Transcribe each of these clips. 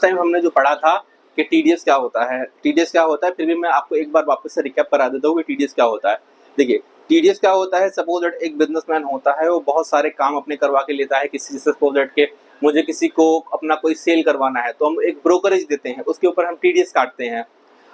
Time हमने जो पढ़ा था कि टीडीएस क्या होता है, फिर भी मैं आपको एक बार वापस से रिकैप करा देता हूँ कि टीडीएस क्या होता है। देखिए टीडीएस क्या होता है, सपोज दैट एक बिजनेसमैन होता है, वो बहुत सारे काम अपने करवा के लेता है किसी से। सपोज दैट के मुझे किसी को अपना कोई सेल करवाना है तो हम एक ब्रोकरेज देते हैं, उसके ऊपर हम टीडीएस काटते हैं।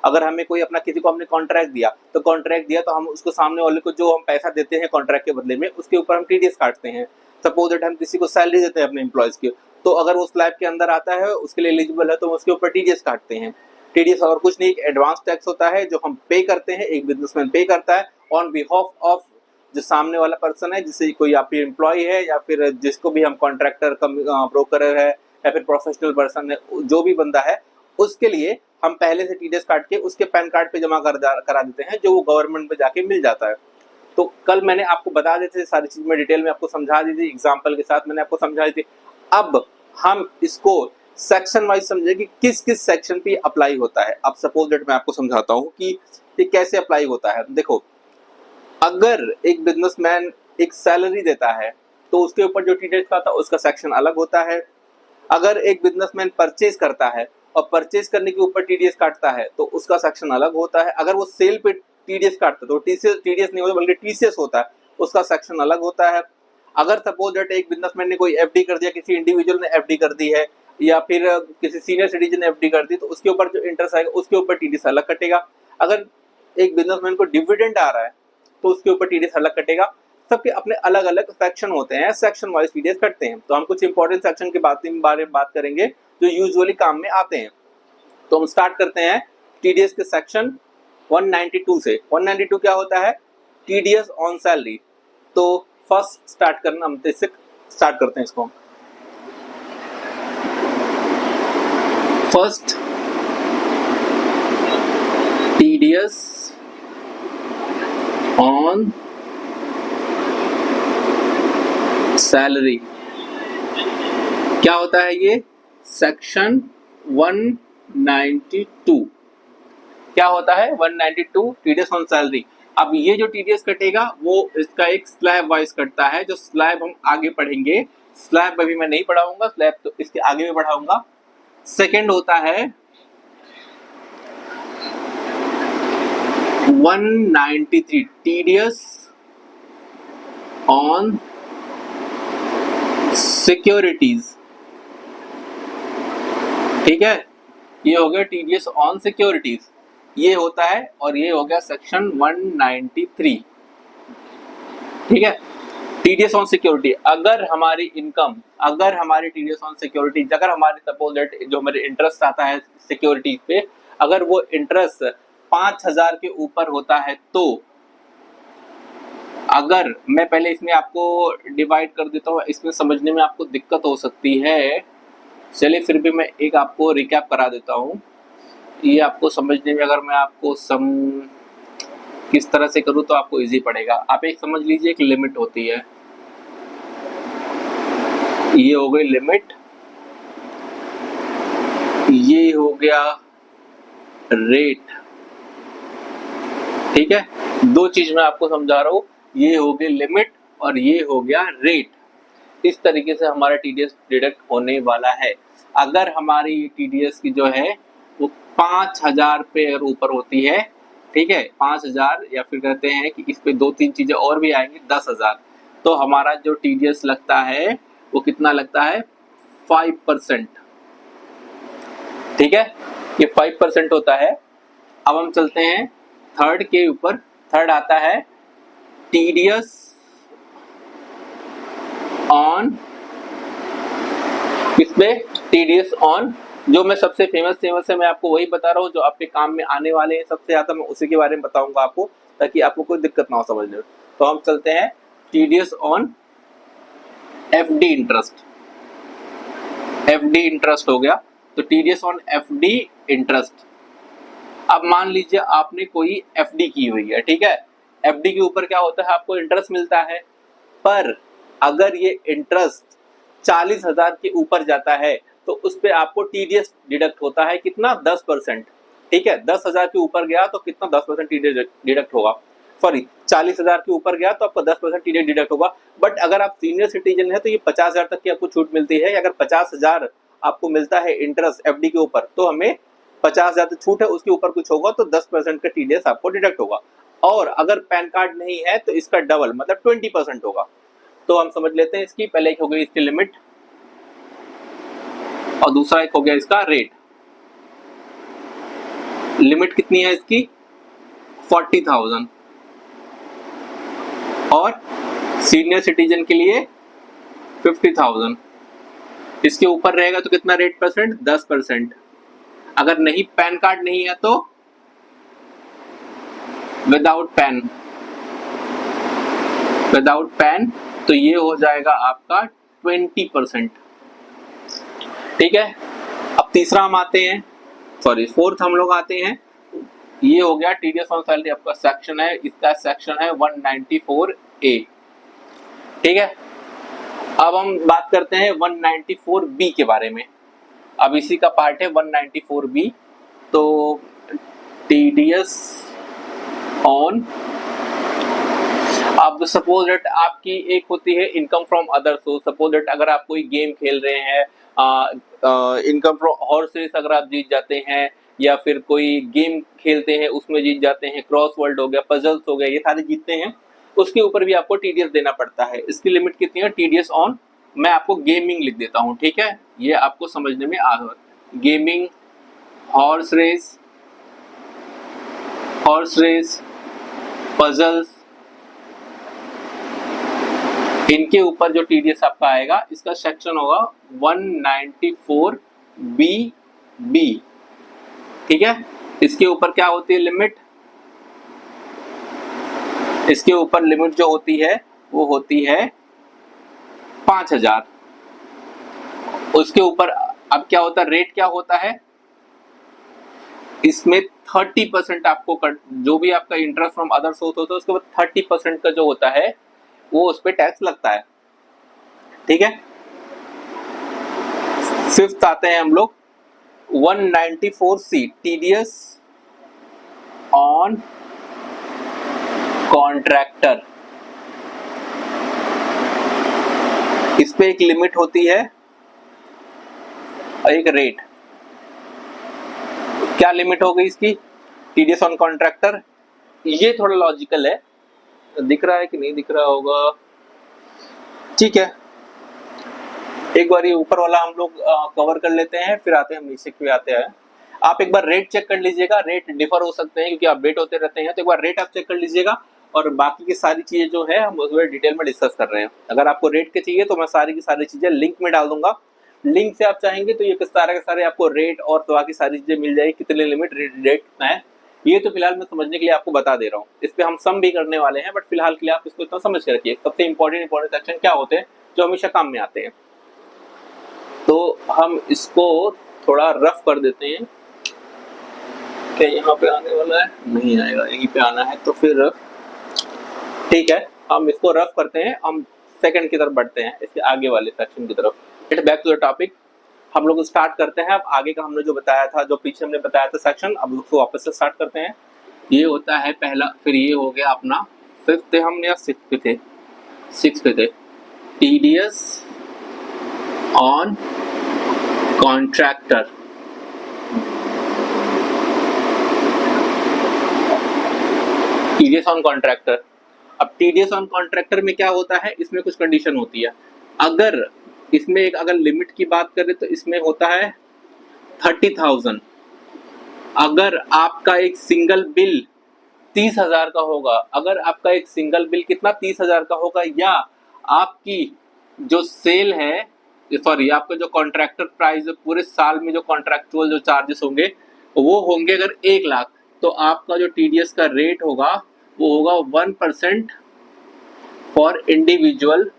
अगर हमें कोई अपना किसी को हमने कॉन्ट्रैक्ट दिया तो हम उसको सामने वाले को जो हम पैसा देते हैं कॉन्ट्रैक्ट के बदले में, उसके ऊपर हम टीडीएस काटते हैं। सपोज दैट हम किसी को सैलरी देते हैं अपने एम्प्लॉयज की, तो अगर वो स्लैब के अंदर आता है, उसके लिए एलिजिबल है, तो उसके ऊपर टीडीएस काटते हैं। टीडीएस और कुछ नहीं, एक एडवांस टैक्स होता है जो हम पे करते हैं, एक बिजनेसमैन पे करता है ऑन बिहाफ ऑफ जो सामने वाला पर्सन है, जिसे कोई आप एम्प्लॉय है या फिर जिसको भी हम कॉन्ट्रैक्टर ब्रोकर है या फिर प्रोफेशनल पर्सन है, जो भी बंदा है, उसके लिए हम पहले से टीडीएस काट के उसके पैन कार्ड पे जमा करा देते हैं, जो वो गवर्नमेंट में जाके मिल जाता है। तो कल मैंने आपको बता दी थी सारी चीज में डिटेल में आपको समझा दी थी, एग्जाम्पल के साथ मैंने आपको समझाई थी। अब हम इसको सेक्शन वाइज समझे कि किस किस सेक्शन पे अप्लाई होता है। अब सपोज दैट मैं आपको समझाता हूँ कि ये कैसे अप्लाई होता है। देखो, अगर एक बिजनेसमैन एक सैलरी देता है तो उसके ऊपर जो टीडीएस का था उसका सेक्शन अलग होता है। अगर एक बिजनेसमैन परचेज करता है और परचेज करने के ऊपर टीडीएस काटता है तो उसका सेक्शन अलग होता है। अगर वो सेल पे टीडीएस काटता है तो टीडीएस नहीं होता बल्कि टीसीएस होता है, उसका सेक्शन अलग होता है। अगर सपोज दैट एक बिजनेसमैन ने कोई एफडी कर दिया, किसी इंडिविजुअल ने एफडी कर दी है या फिर किसी सीनियर सिटीजन ने एफडी कर दी, तो उसके ऊपर जो इंटरेस्ट आएगा उसके ऊपर टीडीएस अलग कटेगा। अगर एक बिजनेसमैन को डिविडेंड आ रहा है तो उसके ऊपर टीडीएस अलग कटेगा। सबके अपने अलग अलग सेक्शन होते हैं, सेक्शन वाइज टीडीएस कटते हैं। तो हम कुछ इंपॉर्टेंट सेक्शन के बारे में बात करेंगे जो यूजुअली काम में आते हैं। तो हम स्टार्ट करते हैं टीडीएस के सेक्शन 192 से। 192 क्या होता है? TDS on salary. तो फर्स्ट स्टार्ट करना, हम इससे स्टार्ट करते हैं इसको। फर्स्ट, टीडीएस ऑन सैलरी क्या होता है? ये सेक्शन 192 क्या होता है? 192 टीडीएस ऑन सैलरी। अब ये जो टीडीएस कटेगा वो इसका एक स्लैब वाइज कटता है, जो स्लैब हम आगे पढ़ेंगे। स्लैब अभी मैं नहीं पढ़ाऊंगा, स्लैब तो इसके आगे में पढ़ाऊंगा। सेकंड होता है 193 टीडीएस ऑन सिक्योरिटीज। ठीक है, ये हो गया टीडीएस ऑन सिक्योरिटीज, ये होता है, और ये हो गया सेक्शन 193। ठीक है, टीडीएस ऑन सिक्योरिटी। अगर हमारी इनकम, अगर हमारी टीडीएस ऑन सिक्योरिटी, अगर हमारे सपोज दैट जो हमारे इंटरेस्ट आता है सिक्योरिटी पे, अगर वो इंटरेस्ट 5000 के ऊपर होता है, तो अगर मैं पहले इसमें आपको डिवाइड कर देता हूँ, इसमें समझने में आपको दिक्कत हो सकती है, चलिए फिर भी मैं एक आपको रिकैप करा देता हूँ। ये आपको समझने में, अगर मैं आपको किस तरह से करूँ तो आपको इजी पड़ेगा। आप एक समझ लीजिए, एक लिमिट होती है, ये हो गई लिमिट, ये हो गया रेट। ठीक है, दो चीज मैं आपको समझा रहा हूँ, ये हो गई लिमिट और ये हो गया रेट। इस तरीके से हमारा टीडीएस डिडक्ट होने वाला है। अगर हमारी टीडीएस की जो है वो 5000 पे ऊपर होती है, ठीक है, 5000, या फिर कहते हैं कि इस पे दो तीन चीजें और भी आएंगी, 10,000, तो हमारा जो टीडीएस लगता है वो कितना लगता है? 5%। ठीक है, ये 5% होता है। अब हम चलते हैं थर्ड के ऊपर। थर्ड आता है टीडीएस ऑन, इसमें टीडीएस ऑन, जो मैं सबसे फेमस है, मैं आपको वही बता रहा हूँ जो आपके काम में आने वाले हैं सबसे ज्यादा, मैं उसी के बारे में बताऊंगा आपको, ताकि आपको कोई दिक्कत ना हो समझने में। तो हम चलते हैं TDS on FD interest. FD interest हो गया, तो टीडीएस ऑन एफडी इंटरेस्ट। अब मान लीजिए आपने कोई एफडी की हुई है, ठीक है, एफडी के ऊपर क्या होता है? आपको इंटरेस्ट मिलता है, पर अगर ये इंटरेस्ट 40,000 के ऊपर जाता है तो उस पे आपको टीडीएस डिडक्ट होता है। कितना? 10%। ठीक है, 10,000 के ऊपर गया तो कितना? 10% टीडीएस डिडक्ट होगा। सॉरी, 40,000 के ऊपर गया तो आपका 10% टीडीएस डिडक्ट होगा। बट अगर आप सीनियर सिटीजन है तो ये 50,000 तक की आपको छूट मिलती है। अगर 50,000 आपको मिलता है इंटरेस्ट एफडी के ऊपर, तो हमें 50,000 तो छूट है, उसके ऊपर कुछ होगा तो 10% का टीडीएस आपको डिडक्ट होगा। और अगर पैन कार्ड नहीं है तो इसका डबल मतलब 20% होगा। तो हम समझ लेते हैं इसकी, पहले एक हो गई इसकी लिमिट और दूसरा एक हो गया इसका रेट। लिमिट कितनी है इसकी 40,000 और सीनियर सिटीजन के लिए 50,000। इसके ऊपर रहेगा तो कितना रेट परसेंट 10%। अगर नहीं पैन कार्ड नहीं है तो विदाउट पैन तो ये हो जाएगा आपका 20%। ठीक है, अब तीसरा हम आते हैं, सॉरी फोर्थ हम लोग आते हैं। ये हो गया टीडीएस ऑन सैलरी, आपका सेक्शन है, इसका सेक्शन है 194A। ठीक है, अब हम बात करते हैं 194B के बारे में। अब इसी का पार्ट है 194B। तो टीडीएस ऑन, अब सपोज दैट आपकी एक होती है income from other source. Suppose that अगर आप कोई गेम खेल रहे हैं, इनकम फ्रॉम हॉर्स रेस अगर आप जीत जाते हैं, या फिर कोई गेम खेलते हैं उसमें जीत जाते हैं, क्रॉस वर्ड हो गया, पजल्स हो गया, ये सारे जीतते हैं, उसके ऊपर भी आपको टीडीएस देना पड़ता है। इसकी लिमिट कितनी है टीडीएस ऑन, मैं आपको गेमिंग लिख देता हूं, ठीक है, ये आपको समझने में आ रहा है। गेमिंग, हॉर्स रेस, पजल्स, इनके ऊपर जो टीडीएस आपका आएगा इसका सेक्शन होगा 194BB। ठीक है, इसके ऊपर क्या होती है लिमिट, इसके ऊपर लिमिट जो होती है वो होती है 5,000। उसके ऊपर अब क्या होता है, रेट क्या होता है, इसमें 30% आपको जो भी आपका इंटरेस्ट फ्रॉम अदर सोर्स होता है उसके बाद 30% का जो होता है वो उस पे टैक्स लगता है। ठीक है, फिफ्थ आते हैं हम लोग 194C, टीडीएस ऑन कॉन्ट्रैक्टर। इस पे एक लिमिट होती है और एक रेट। क्या लिमिट हो गई इसकी टीडीएस ऑन कॉन्ट्रैक्टर, ये थोड़ा लॉजिकल है, दिख रहा है कि नहीं दिख रहा होगा, ठीक है, एक बार ये ऊपर वाला हम लोग कवर कर लेते हैं, फिर आते हैं नीचे भी आते हैं। आप एक बार रेट चेक कर लीजिएगा, रेट डिफर हो सकते हैं क्योंकि अपडेट होते रहते हैं, तो एक बार रेट आप चेक कर लीजिएगा और बाकी की सारी चीजें जो है हम उसमें डिटेल में डिस्कस कर रहे हैं। अगर आपको रेट के चाहिए तो मैं सारी की सारी चीजें लिंक में डाल दूंगा, लिंक से आप चाहेंगे तो ये सारे के सारे आपको रेट और तो बाकी सारी चीजें मिल जाएगी, कितने लिमिट रेट कितना है, ये तो फिलहाल मैं समझने के लिए आपको बता दे रहा हूँ। इस पे हम सम भी करने वाले हैं, बट फिलहाल के लिए आप इसको इतना समझ के रखिए। सबसे इंपॉर्टेंट सेक्शन क्या होते हैं जो हमेशा काम में आते हैं, तो हम इसको थोड़ा रफ कर देते हैं। क्या यहाँ पे आने वाला है, नहीं आएगा, यहीं पे आना है, तो फिर ठीक है हम इसको रफ करते हैं, हम सेकंड की तरफ बढ़ते हैं, इसके आगे वाले सेक्शन की तरफ। Get back to the topic, हम लोग स्टार्ट करते हैं। अब आगे का हमने जो बताया था, जो पीछे हमने बताया था सेक्शन, अब उसको वापस से स्टार्ट करते हैं। ये होता है पहला, फिर ये हो गया अपना फिफ्थ थे हम या सिक्स पे थे, TDS on contractor. TDS on contractor, अब टीडीएस ऑन कॉन्ट्रैक्टर में क्या होता है, इसमें कुछ कंडीशन होती है। अगर इसमें अगर लिमिट की बात करें तो इसमें होता है 30,000। अगर आपका एक सिंगल बिल 30,000 का होगा, अगर आपका एक सिंगल बिल कितना 30,000 का होगा, या आपकी जो सेल है, सॉरी आपका जो कॉन्ट्रैक्टर प्राइस पूरे साल में जो कॉन्ट्रैक्चुअल जो चार्जेस होंगे वो होंगे अगर 1 लाख, तो आपका जो टीडीएस का रेट होगा वो होगा 1% फॉर इंडिविजुअल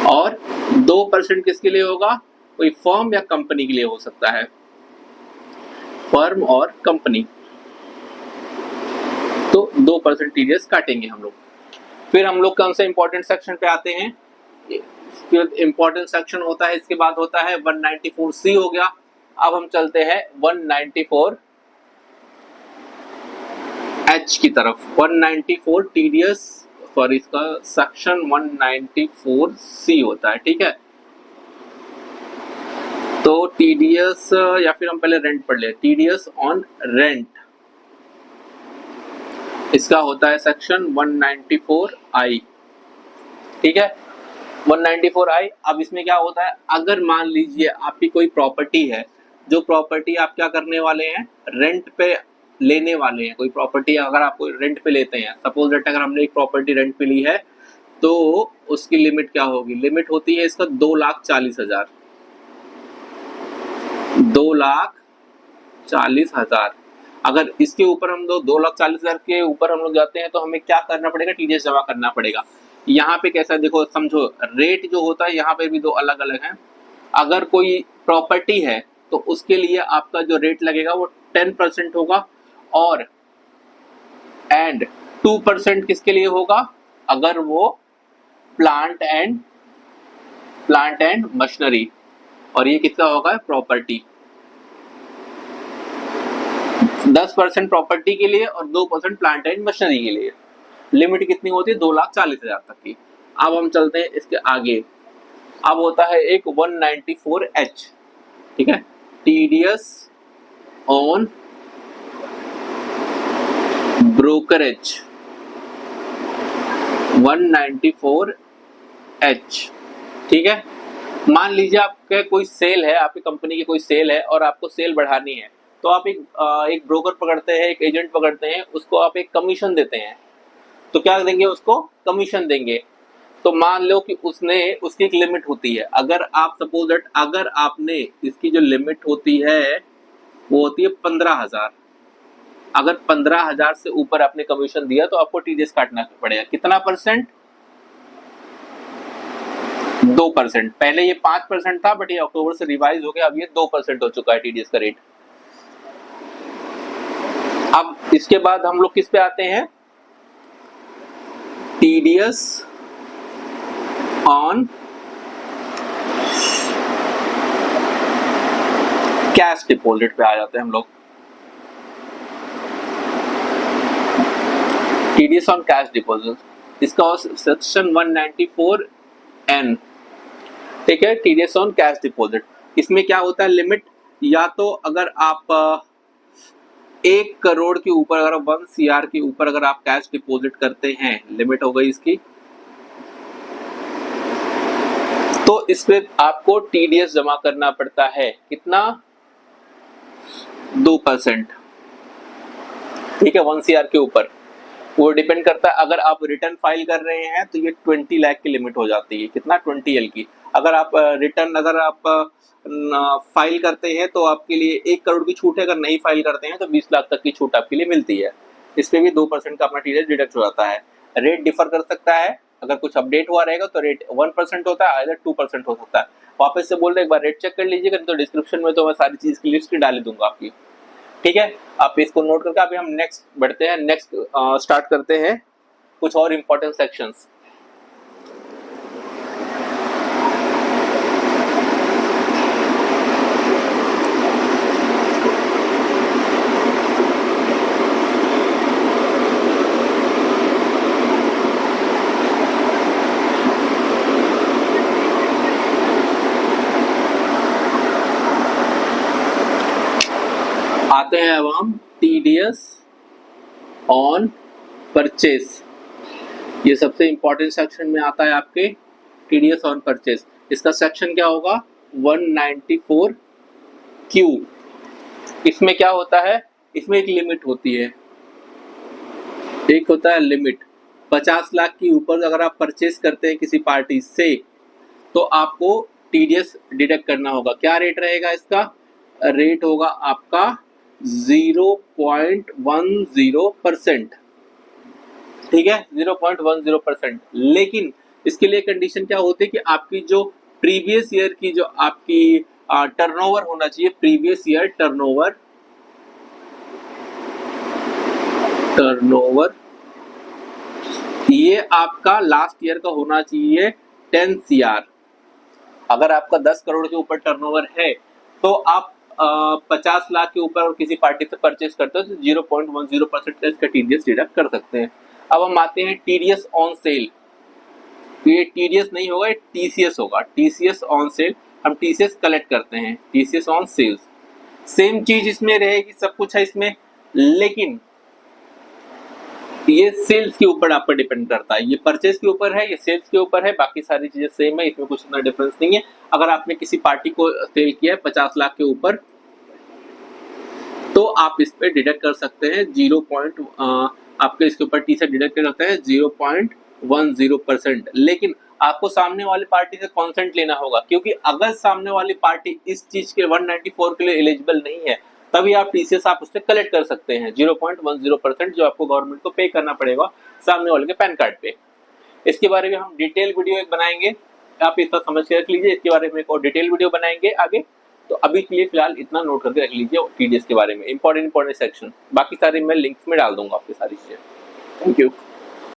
और 2% किसके लिए होगा, कोई फर्म या कंपनी के लिए हो सकता है, फर्म और कंपनी, तो 2% टीडीएस काटेंगे हम लोग। फिर हम लोग कौन से इंपॉर्टेंट सेक्शन पे आते हैं, इंपॉर्टेंट सेक्शन होता है, इसके बाद होता है 194C हो गया। अब हम चलते हैं 194H की तरफ। 194 टीडीएस सॉरी इसका सेक्शन 194C होता है, ठीक है। तो टीडीएस या फिर हम पहले रेंट पढ़ ले, टीडीएस ऑन रेंट, इसका होता है सेक्शन 194I, ठीक है, 194I। अब इसमें क्या होता है, अगर मान लीजिए आपकी कोई प्रॉपर्टी है, जो प्रॉपर्टी आप क्या करने वाले हैं, रेंट पे लेने वाले हैं। कोई प्रॉपर्टी अगर आपको रेंट पे लेते हैं, सपोज दैट अगर हमने एक प्रॉपर्टी रेंट पे ली है, तो उसकी लिमिट क्या होगी, लिमिट होती है इसका 2,40,000, 2,40,000। अगर इसके ऊपर हम 2,40,000 के ऊपर हम लोग जाते हैं तो हमें क्या करना पड़ेगा, टीडीएस जमा करना पड़ेगा। यहाँ पे कैसा देखो, समझो रेट जो होता है यहाँ पे भी दो अलग अलग हैं। अगर कोई प्रॉपर्टी है तो उसके लिए आपका जो रेट लगेगा वो 10% होगा, और एंड 2% किसके लिए होगा, अगर वो प्लांट एंड मशीनरी, और ये किसका होगा, प्रॉपर्टी। 10% प्रॉपर्टी के लिए और 2% प्लांट एंड मशीनरी के लिए। लिमिट कितनी होती है, 2,40,000 तक की। अब हम चलते हैं इसके आगे। अब होता है एक 194H, ठीक है, टीडीएस ऑन ब्रोकरेज, 194H, ठीक है। मान लीजिए आपके कोई सेल है, आपकी कंपनी की कोई सेल है और आपको सेल बढ़ानी है, तो आप एक ब्रोकर पकड़ते हैं, एक एजेंट पकड़ते हैं, उसको आप एक कमीशन देते हैं। तो क्या देंगे, उसको कमीशन देंगे। तो मान लो कि उसकी एक लिमिट होती है। अगर आप सपोज दैट अगर आपने इसकी जो लिमिट होती है वो होती है 15,000, अगर 15,000 से ऊपर आपने कमीशन दिया तो आपको टीडीएस काटना पड़ेगा। कितना परसेंट, 2%। पहले ये 5% था, बट ये अक्टूबर से रिवाइज हो गया, अब ये 2% हो चुका है टीडीएस का रेट। अब इसके बाद हम लोग किस पे आते हैं, टीडीएस ऑन कैश डिपॉजिट पे आ जाते हैं हम लोग। टीडीएस ऑन कैश डिपॉजिट, इसका सेक्शन 194N, ठीक है, टीडीएस ऑन कैश डिपॉजिट। इसमें क्या होता है, लिमिट, या तो अगर आप 1 करोड़ के ऊपर, अगर 1 CR के ऊपर अगर आप कैश डिपॉजिट करते हैं, लिमिट हो गई इसकी, तो इस पे आपको टीडीएस जमा करना पड़ता है। कितना, 2%, ठीक है, 1 CR के ऊपर। वो डिपेंड करता है, अगर आप रिटर्न फाइल कर रहे हैं तो ये 20 लाख की लिमिट हो जाती है। कितना, 20L की। अगर आप रिटर्न अगर आप फाइल करते हैं तो आपके लिए 1 करोड़ की छूट है, अगर नहीं फाइल करते हैं तो 20 लाख तक की छूट आपके लिए मिलती है। इसमें भी 2% का अपना टीडीएस डिडक्ट हो जाता है। रेट डिफर कर सकता है, अगर कुछ अपडेट हुआ रहेगा तो रेट 1% होता है, इधर 2% हो सकता है। वापस से बोल रहे एक बार रेट चेक कर लीजिएगा, तो डिस्क्रिप्शन में तो मैं सारी चीज की लिस्ट डाल दूंगा आपकी, ठीक है। आप इसको नोट करके अभी हम नेक्स्ट बढ़ते हैं, नेक्स्ट स्टार्ट करते हैं कुछ और इंपॉर्टेंट सेक्शंस। आते हैं अब हम टीडीएस ऑन परचेस। ये सबसे इंपॉर्टेंट सेक्शन में आता है आपके, टीडीएस ऑन परचेस। इसका सेक्शन क्या होगा, 194Q। इसमें क्या होता है, इसमें एक लिमिट होती है, एक होता है लिमिट। 50 लाख के ऊपर अगर आप परचेस करते हैं किसी पार्टी से तो आपको टीडीएस डिडक्ट करना होगा। क्या रेट रहेगा इसका, रेट होगा आपका 0.10%, ठीक है, 0.10%। लेकिन इसके लिए कंडीशन क्या होती है कि आपकी जो प्रीवियस ईयर की जो आपकी टर्नओवर होना चाहिए, प्रीवियस ईयर टर्नओवर ये आपका लास्ट ईयर का होना चाहिए 10 CR। अगर आपका 10 करोड़ के ऊपर टर्नओवर है तो आप 50 लाख के ऊपर किसी पार्टी से परचेस करते हो तो 0.10% का इसका टीडीएस डिडक्ट कर सकते हैं। अब हम आते हैं टीडीएस ऑन सेल। ये टीडीएस नहीं होगा, ये टीसीएस होगा। टीसीएस ऑन सेल, हम टीसीएस कलेक्ट करते हैं। टीसीएस ऑन सेल्स, सेम चीज इसमें रहेगी, सब कुछ है इसमें, लेकिन ये सेल्स के ऊपर आप पर डिपेंड करता है। ये परचेज के ऊपर है, ये सेल्स के ऊपर है, बाकी सारी चीजें सेम है, इसमें कुछ इतना डिफरेंस नहीं है। अगर आपने किसी पार्टी को सेल किया है 50 लाख के ऊपर, तो आप इस पे डिडक्ट कर सकते हैं 0. आपके इसके ऊपर टी से डिडक्ट कर सकते हैं 0.10%। लेकिन आपको सामने वाली पार्टी से कॉन्सेंट लेना होगा, क्योंकि अगर सामने वाली पार्टी इस चीज के 194 के लिए एलिजिबल नहीं है, तभी आप टीसीएस आप उससे कलेक्ट कर सकते हैं 0.10%, जो आपको गवर्नमेंट को पे करना पड़ेगा सामने वाले के पैन कार्ड पे। इसके बारे में हम डिटेल वीडियो एक बनाएंगे, आप इसका समझ के रख लीजिए। इसके बारे में एक और डिटेल वीडियो बनाएंगे आगे। तो अभी के लिए फिलहाल इतना नोट करके रख लीजिए टीडीएस के बारे में, इंपॉर्टेंट सेक्शन। बाकी सारे मैं लिंक्स में डाल दूंगा आपकी सारी चीजें। Thank you.